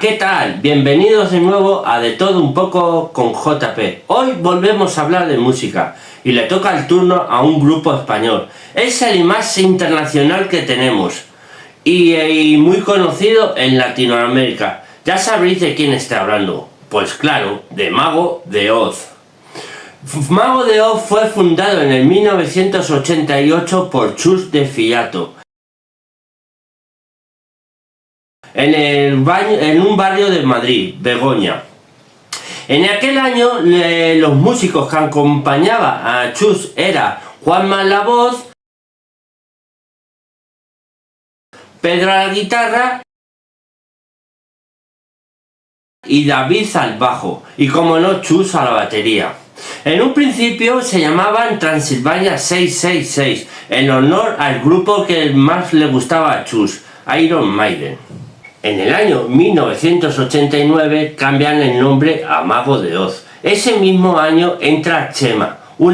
¿qué tal? Bienvenidos de nuevo a De Todo Un Poco con JP. Hoy volvemos a hablar de música y le toca el turno a un grupo español. Es el más internacional que tenemos y muy conocido en Latinoamérica. Ya sabréis de quién estoy hablando. Pues claro, de Mago de Oz. Mago de Oz fue fundado en el 1988 por Chus de Fillato. En un barrio de Madrid, Begoña. En aquel año los músicos que acompañaban a Chus era Juanma la voz, Pedro a la guitarra y David al bajo, y como no, Chus a la batería. En un principio se llamaban Transilvania 666, en honor al grupo que más le gustaba a Chus, Iron Maiden. En el año 1989 cambian el nombre a Mago de Oz. Ese mismo año entra Chema, un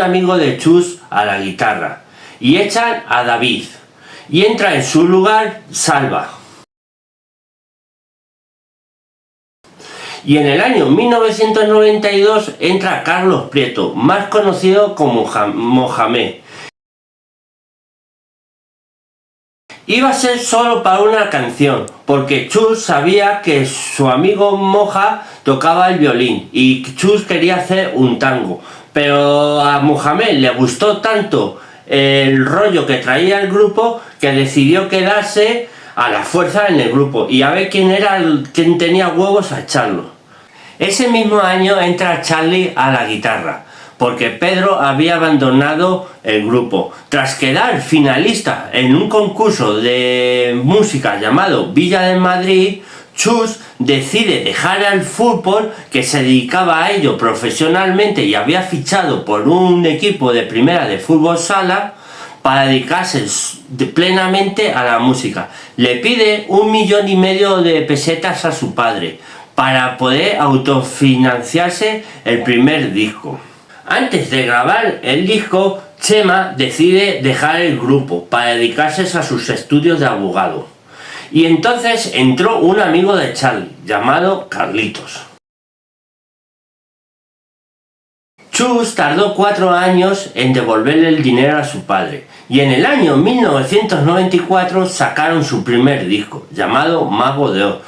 amigo de Chus, a la guitarra, y echan a David, y entra en su lugar Salva. Y en el año 1992 entra Carlos Prieto, más conocido como Mohamed. Iba a ser solo para una canción, porque Chus sabía que su amigo Moja tocaba el violín y Chus quería hacer un tango, pero a Mohamed le gustó tanto el rollo que traía el grupo que decidió quedarse a la fuerza en el grupo y a ver quién tenía huevos a echarlo. Ese mismo año entra Charlie a la guitarra, porque Pedro había abandonado el grupo. Tras quedar finalista en un concurso de música llamado Villa de Madrid, Chus decide dejar al fútbol, que se dedicaba a ello profesionalmente y había fichado por un equipo de primera de fútbol sala, para dedicarse plenamente a la música. Le pide 1,5 millones de pesetas a su padre para poder autofinanciarse el primer disco. Antes de grabar el disco, Chema decide dejar el grupo para dedicarse a sus estudios de abogado. Y entonces entró un amigo de Charlie, llamado Carlitos. Chus tardó 4 años en devolverle el dinero a su padre, y en el año 1994 sacaron su primer disco, llamado Mago de Oz,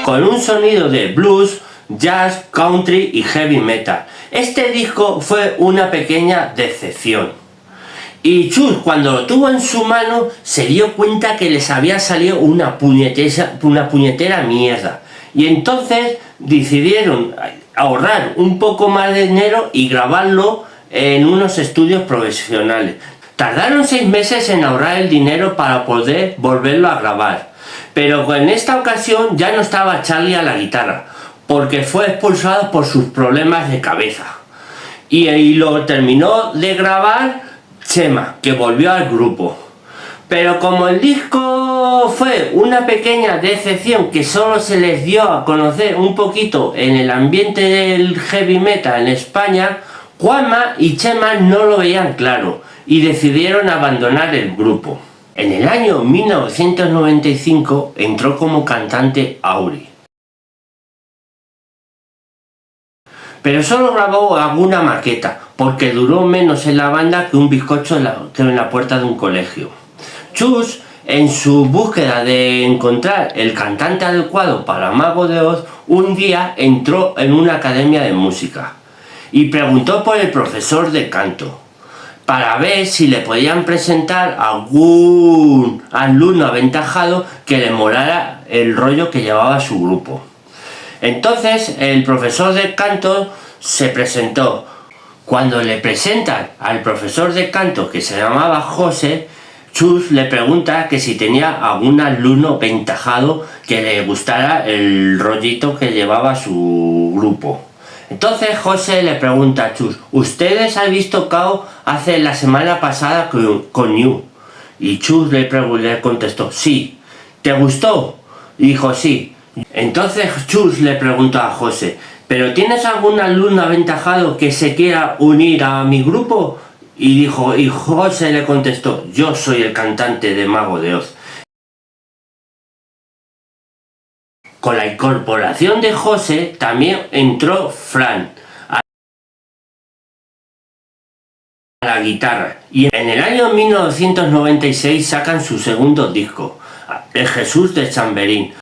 con un sonido de blues, jazz, country y heavy metal. Este disco fue una pequeña decepción. Y Chus, cuando lo tuvo en su mano, se dio cuenta que les había salido una puñetera mierda. Y entonces decidieron ahorrar un poco más de dinero y grabarlo en unos estudios profesionales. Tardaron 6 meses en ahorrar el dinero para poder volverlo a grabar. Pero en esta ocasión ya no estaba Charlie a la guitarra, porque fue expulsado por sus problemas de cabeza. Y lo terminó de grabar Chema, que volvió al grupo. Pero como el disco fue una pequeña decepción que solo se les dio a conocer un poquito en el ambiente del heavy metal en España, Juanma y Chema no lo veían claro y decidieron abandonar el grupo. En el año 1995 entró como cantante Auri. Pero solo grabó alguna maqueta, porque duró menos en la banda que un bizcocho en la puerta de un colegio. Chus, en su búsqueda de encontrar el cantante adecuado para Mago de Oz, un día entró en una academia de música y preguntó por el profesor de canto, para ver si le podían presentar algún alumno aventajado que le molara el rollo que llevaba su grupo. Entonces el profesor de canto se presentó. Cuando le presentan al profesor de canto, que se llamaba José, Chus le pregunta que si tenía algún alumno aventajado que le gustara el rollito que llevaba su grupo. Entonces José le pregunta a Chus: ¿ustedes habéis tocado hace la semana pasada con Ñu? Y Chus le contestó: sí. ¿Te gustó? Y dijo: sí. Entonces Chus le preguntó a José: ¿pero tienes algún alumno aventajado que se quiera unir a mi grupo? Y José le contestó: yo soy el cantante de Mago de Oz. Con la incorporación de José también entró Fran a la guitarra, y en el año 1996 sacan su segundo disco, El Jesús de Chamberín.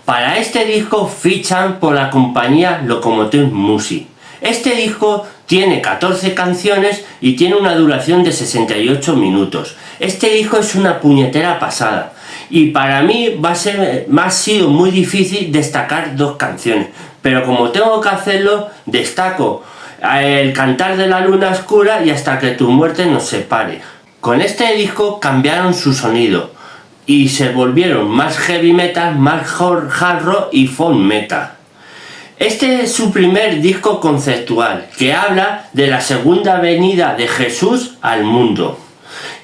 Para este disco fichan por la compañía Locomotive Music. Este disco tiene 14 canciones y tiene una duración de 68 minutos. Este disco es una puñetera pasada y para mí me ha sido muy difícil destacar dos canciones, pero como tengo que hacerlo, destaco El Cantar de la Luna Oscura y Hasta que tu muerte nos separe. Con este disco cambiaron su sonido y se volvieron más heavy metal, más hard rock y folk metal. Este es su primer disco conceptual, que habla de la segunda venida de Jesús al mundo.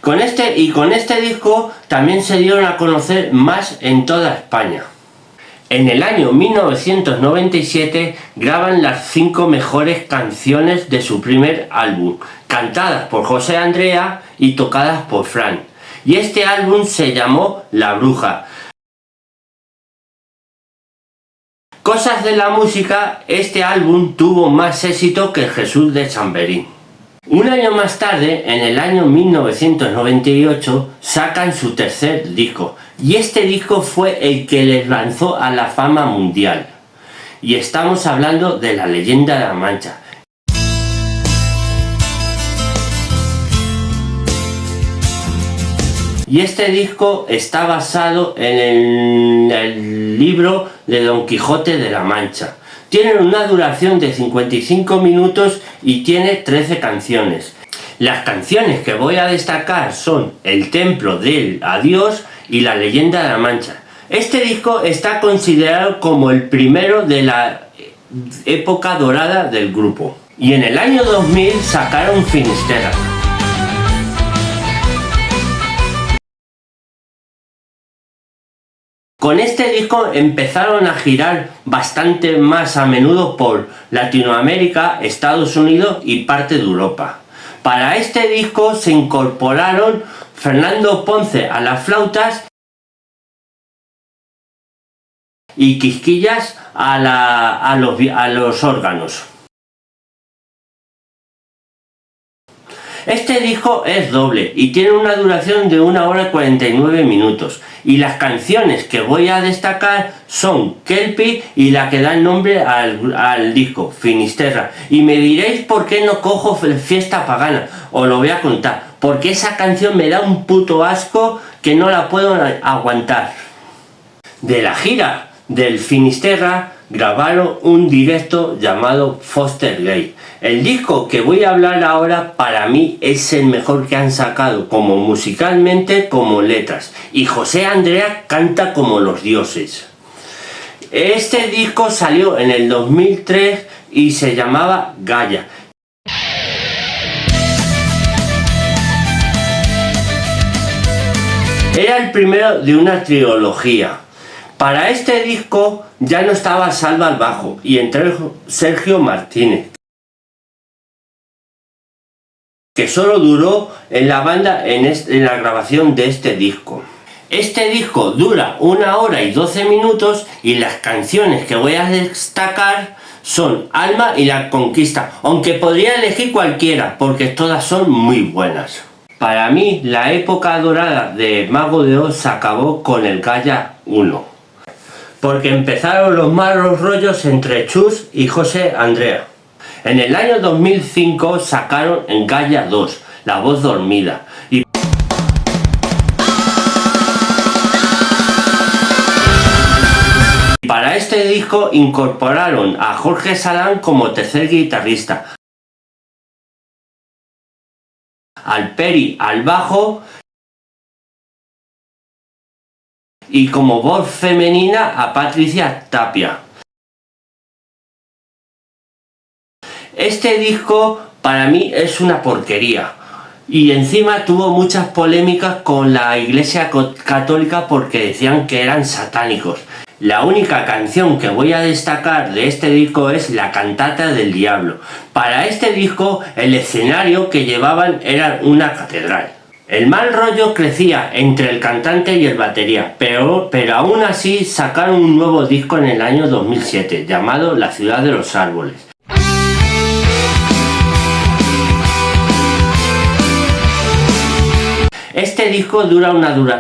Con este disco también se dieron a conocer más en toda España. En el año 1997 graban las 5 mejores canciones de su primer álbum, cantadas por José Andrea y tocadas por Fran. Y este álbum se llamó La Bruja. Cosas de la música, este álbum tuvo más éxito que El Jesús de Chamberín. Un año más tarde, en el año 1998, sacan su tercer disco, y este disco fue el que les lanzó a la fama mundial. Y estamos hablando de La Leyenda de la Mancha. Y este disco está basado en el libro de Don Quijote de la Mancha. Tiene una duración de 55 minutos y tiene 13 canciones. Las canciones que voy a destacar son El Templo del Adiós y La Leyenda de la Mancha. Este disco está considerado como el primero de la época dorada del grupo. Y en el año 2000 sacaron Finisterra. Con este disco empezaron a girar bastante más a menudo por Latinoamérica, Estados Unidos y parte de Europa. Para este disco se incorporaron Fernando Ponce a las flautas y Quisquillas a los órganos. Este disco es doble y tiene una duración de 1 hora y 49 minutos. Y las canciones que voy a destacar son Kelpie y la que da el nombre al disco, Finisterra. Y me diréis por qué no cojo Fiesta Pagana. Os lo voy a contar. Porque esa canción me da un puto asco que no la puedo aguantar. De la gira del Finisterra grabaron un directo llamado Foster Gate. El disco que voy a hablar ahora para mí es el mejor que han sacado, como musicalmente como letras, y José Andrea canta como los dioses. Este disco salió en el 2003 y se llamaba Gaia. Era el primero de una trilogía. Para este disco ya no estaba Salva al bajo y entró Sergio Martínez, que solo duró en la banda en la grabación de este disco. Este disco dura 1 hora y 12 minutos y las canciones que voy a destacar son Alma y La Conquista, aunque podría elegir cualquiera porque todas son muy buenas. Para mí la época dorada de Mago de Oz se acabó con el Gaia 1. Porque empezaron los malos rollos entre Chus y José Andrea. En el año 2005 sacaron en Gaia 2, La Voz Dormida. Y para este disco incorporaron a Jorge Salán como tercer guitarrista, al Peri al bajo y como voz femenina a Patricia Tapia. Este disco para mí es una porquería. Y encima tuvo muchas polémicas con la Iglesia Católica porque decían que eran satánicos. La única canción que voy a destacar de este disco es La Cantata del Diablo. Para este disco el escenario que llevaban era una catedral. El mal rollo crecía entre el cantante y el batería, pero aún así sacaron un nuevo disco en el año 2007 llamado La Ciudad de los Árboles. Este disco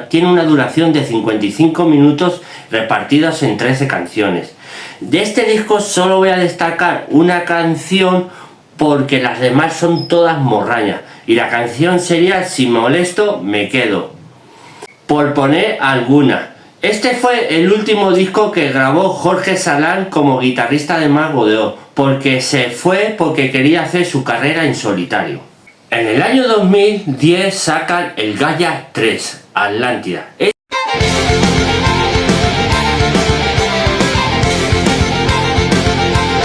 tiene una duración de 55 minutos repartidos en 13 canciones. De este disco solo voy a destacar una canción porque las demás son todas morrañas. Y la canción sería Si molesto, me quedo. Por poner alguna. Este fue el último disco que grabó Jorge Salán como guitarrista de Mago de Oz, porque se fue porque quería hacer su carrera en solitario. En el año 2010 sacan el Gaia 3, Atlántida.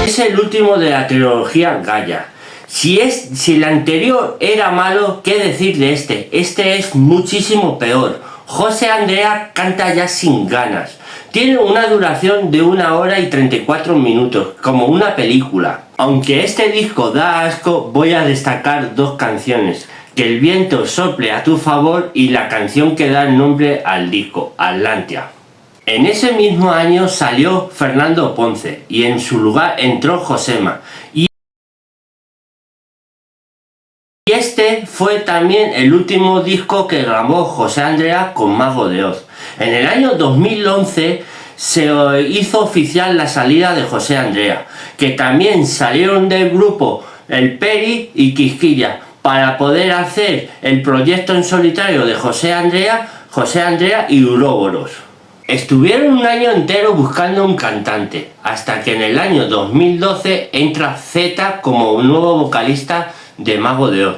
Es el último de la trilogía Gaia. Si el anterior era malo, ¿qué decir de este? Este es muchísimo peor. José Andrea canta ya sin ganas. Tiene una duración de 1 hora y 34 minutos, como una película. Aunque este disco da asco, voy a destacar 2 canciones. Que el viento sople a tu favor y la canción que da el nombre al disco, Atlántida. En ese mismo año salió Fernando Ponce y en su lugar entró Josema. Y este fue también el último disco que grabó José Andrea con Mago de Oz. En el año 2011 se hizo oficial la salida de José Andrea, que también salieron del grupo El Peri y Quisquilla para poder hacer el proyecto en solitario de José Andrea y Uroboros. Estuvieron un año entero buscando un cantante, hasta que en el año 2012 entra Z como un nuevo vocalista de Mago de Oz.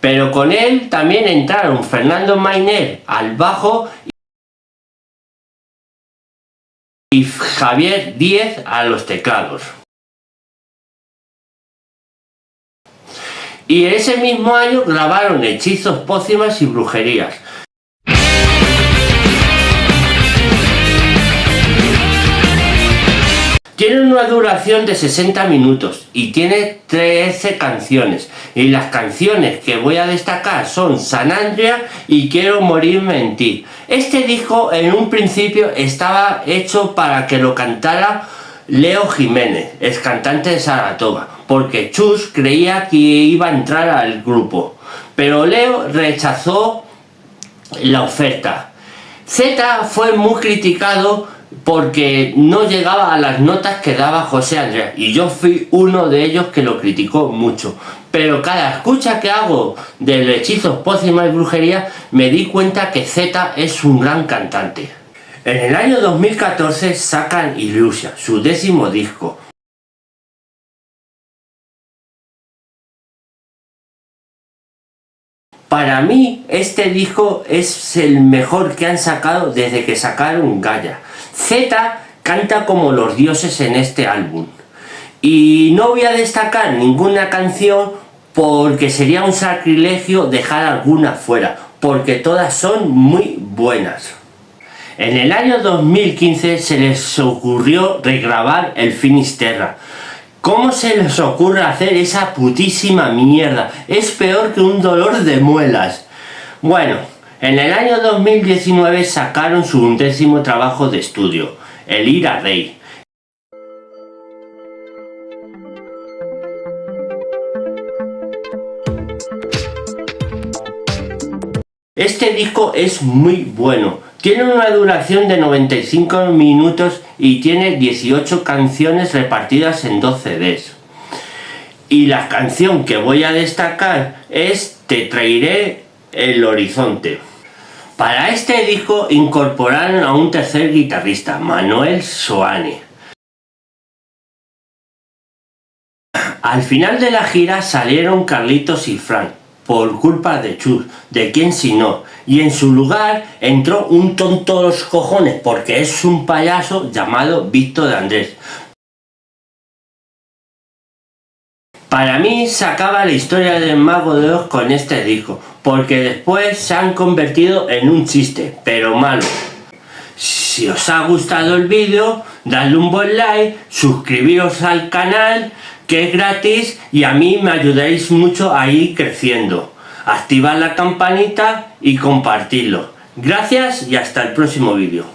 Pero con él también entraron Fernando Mainer al bajo y Javier Díez a los teclados. Y ese mismo año grabaron Hechizos, Pócimas y Brujerías. Tiene una duración de 60 minutos y tiene 13 canciones. Y las canciones que voy a destacar son San Andrea y Quiero morirme en ti. Este disco en un principio estaba hecho para que lo cantara Leo Jiménez, ex cantante de Saratoga, porque Chus creía que iba a entrar al grupo. Pero Leo rechazó la oferta. Z fue muy criticado porque no llegaba a las notas que daba José Andrea, y yo fui uno de ellos que lo criticó mucho. Pero cada escucha que hago de Hechizos, Pócimas y Brujería me di cuenta que Z es un gran cantante. En el año 2014 sacan Ilusia, su 10º disco. Para mí este disco es el mejor que han sacado desde que sacaron Gaia. Z canta como los dioses en este álbum. Y no voy a destacar ninguna canción porque sería un sacrilegio dejar alguna fuera, porque todas son muy buenas. En el año 2015 se les ocurrió regrabar el Finisterra. ¿Cómo se les ocurre hacer esa putísima mierda? Es peor que un dolor de muelas. Bueno, en el año 2019 sacaron su 11º trabajo de estudio, El Ira Rey. Este disco es muy bueno. Tiene una duración de 95 minutos y tiene 18 canciones repartidas en 2 CDs. Y la canción que voy a destacar es Te traeré el horizonte. Para este disco incorporaron a un tercer guitarrista, Manuel Soane. Al final de la gira salieron Carlitos y Frank, por culpa de Chus, de quién si no, y en su lugar entró un tonto de los cojones porque es un payaso llamado Víctor de Andrés. Para mí se acaba la historia del Mago de Oz con este disco, porque después se han convertido en un chiste, pero malo. Si os ha gustado el vídeo, dadle un buen like, suscribiros al canal, que es gratis y a mí me ayudáis mucho a ir creciendo. Activad la campanita y compartidlo. Gracias y hasta el próximo vídeo.